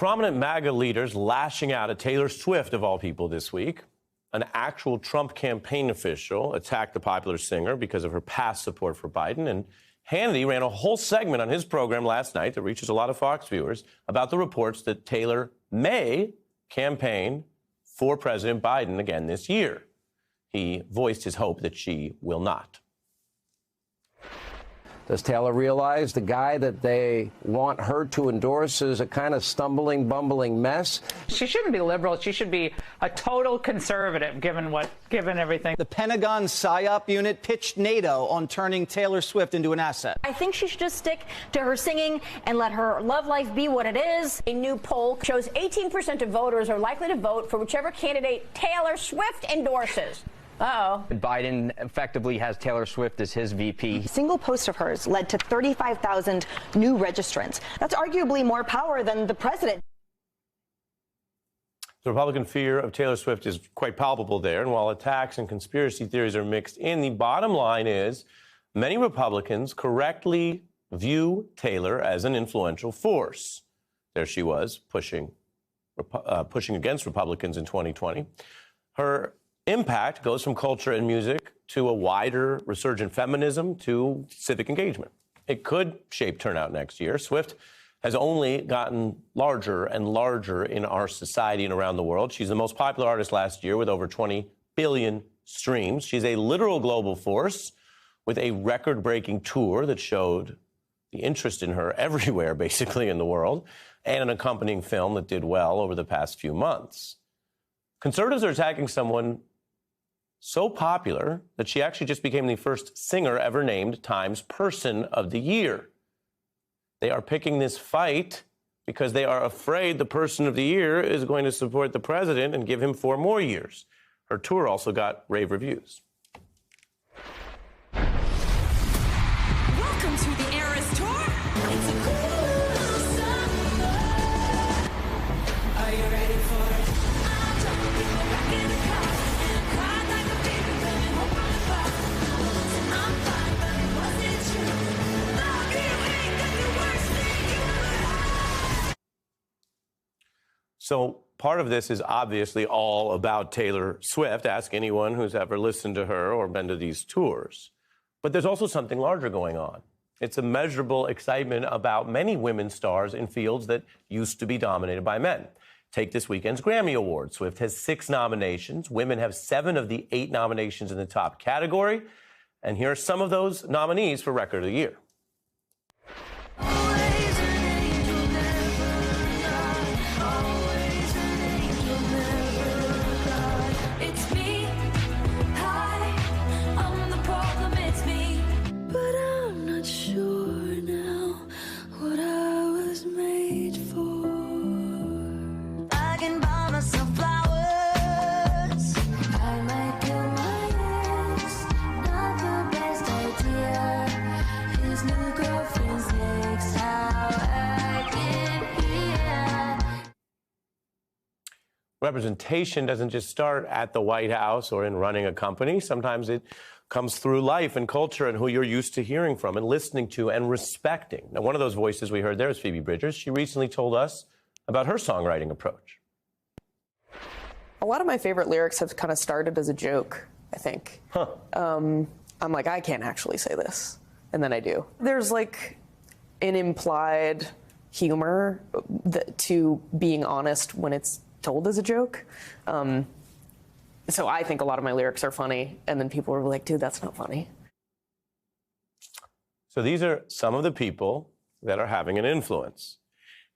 Prominent MAGA leaders lashing out at Taylor Swift, of all people, this week. An actual Trump campaign official attacked the popular singer because of her past support for Biden. And Hannity ran a whole segment on his program last night that reaches a lot of Fox viewers about the reports that Taylor may campaign for President Biden again this year. He voiced his hope that she will not. Does Taylor realize the guy that they want her to endorse is a kind of stumbling, bumbling mess? She shouldn't be liberal. She should be a total conservative, given everything. The Pentagon PSYOP unit pitched NATO on turning Taylor Swift into an asset. I think she should just stick to her singing and let her love life be what it is. A new poll shows 18% of voters are likely to vote for whichever candidate Taylor Swift endorses. Uh-oh. Biden effectively has Taylor Swift as his VP. A single post of hers led to 35,000 new registrants. That's arguably more power than the president. The Republican fear of Taylor Swift is quite palpable there. And while attacks and conspiracy theories are mixed in, the bottom line is many Republicans correctly view Taylor as an influential force. There she was, pushing against Republicans in 2020. Her impact goes from culture and music to a wider resurgent feminism to civic engagement. It could shape turnout next year. Swift has only gotten larger and larger in our society and around the world. She's the most popular artist last year with over 20 billion streams. She's a literal global force with a record-breaking tour that showed the interest in her everywhere, basically, in the world, and an accompanying film that did well over the past few months. Conservatives are attacking someone so popular that she actually just became the first singer ever named Time's Person of the Year. They are picking this fight because they are afraid the Person of the Year is going to support the president and give him 4 more years. Her tour also got rave reviews. Welcome to the Eras Tour. It's a cool summer. Are you ready for it? I'm jumping back in the car and I cried like a baby coming home from the bar. I'm fine, but was it true? Love you ain't got the worst thing you ever had. So part of this is obviously all about Taylor Swift. Ask anyone who's ever listened to her or been to these tours. But there's also something larger going on. It's a measurable excitement about many women stars in fields that used to be dominated by men. Take this weekend's Grammy Awards. Swift has 6 nominations. Women have 7 of the 8 nominations in the top category. And here are some of those nominees for Record of the Year. It's me. Hi, I'm the problem, it's me. But I'm not sure now what I was made for. I can buy myself flowers. I might do my best. Not the best idea. His new girlfriend's next, how I get here. Representation doesn't just start at the White House or in running a company. Sometimes it comes through life and culture and who you're used to hearing from and listening to and respecting. Now, one of those voices we heard there is Phoebe Bridgers. She recently told us about her songwriting approach. A lot of my favorite lyrics have kind of started as a joke, I think. I'm like, I can't actually say this. And then I do. There's like an implied humor to being honest when it's told as a joke. So I think a lot of my lyrics are funny, and then people are like, dude, that's not funny. So these are some of the people that are having an influence.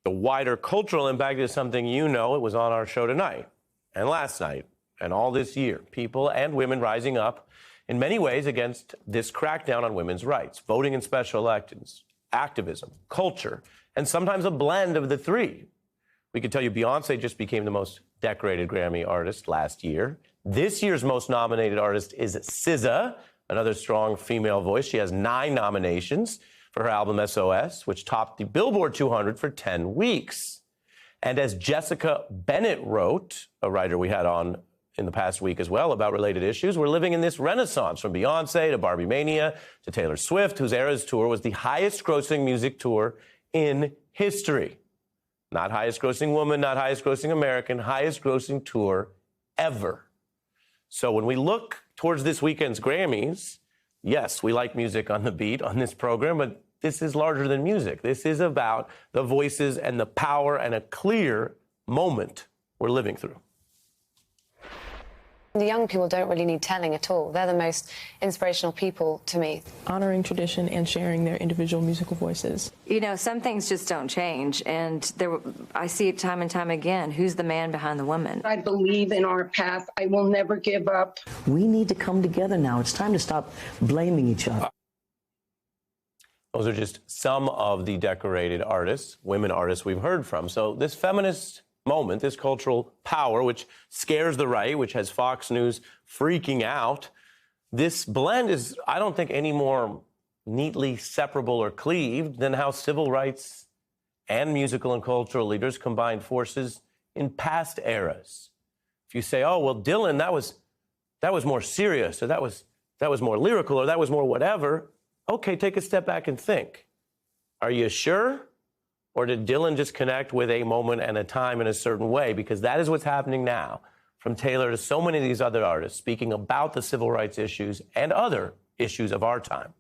The wider cultural impact is something you know. It was on our show tonight and last night and all this year. People and women rising up in many ways against this crackdown on women's rights, voting in special elections, activism, culture, and sometimes a blend of the three. We can tell you Beyoncé just became the most decorated Grammy artist last year. This year's most nominated artist is SZA, another strong female voice. She has 9 nominations for her album SOS, which topped the Billboard 200 for 10 weeks. And as Jessica Bennett wrote, a writer we had on in the past week as well about related issues, we're living in this renaissance from Beyoncé to Barbie Mania to Taylor Swift, whose Eras Tour was the highest grossing music tour in history. Not highest grossing woman, not highest grossing American, highest grossing tour ever. So when we look towards this weekend's Grammys, yes, we like music on the beat on this program, but this is larger than music. This is about the voices and the power and a clear moment we're living through. The young people don't really need telling at all. They're the most inspirational people to me. Honoring tradition and sharing their individual musical voices. You know, some things just don't change, and I see it time and time again. Who's the man behind the woman? I believe in our path. I will never give up. We need to come together now. It's time to stop blaming each other. Those are just some of the decorated artists, women artists we've heard from. So this feminist moment, this cultural power, which scares the right, which has Fox News freaking out, this blend is, I don't think, any more neatly separable or cleaved than how civil rights and musical and cultural leaders combined forces in past eras. If you say, oh, well, Dylan, that was more serious, or that was more lyrical, or that was more whatever, okay, take a step back and think. Are you sure? Or did Dylan just connect with a moment and a time in a certain way? Because that is what's happening now. From Taylor to so many of these other artists speaking about the civil rights issues and other issues of our time.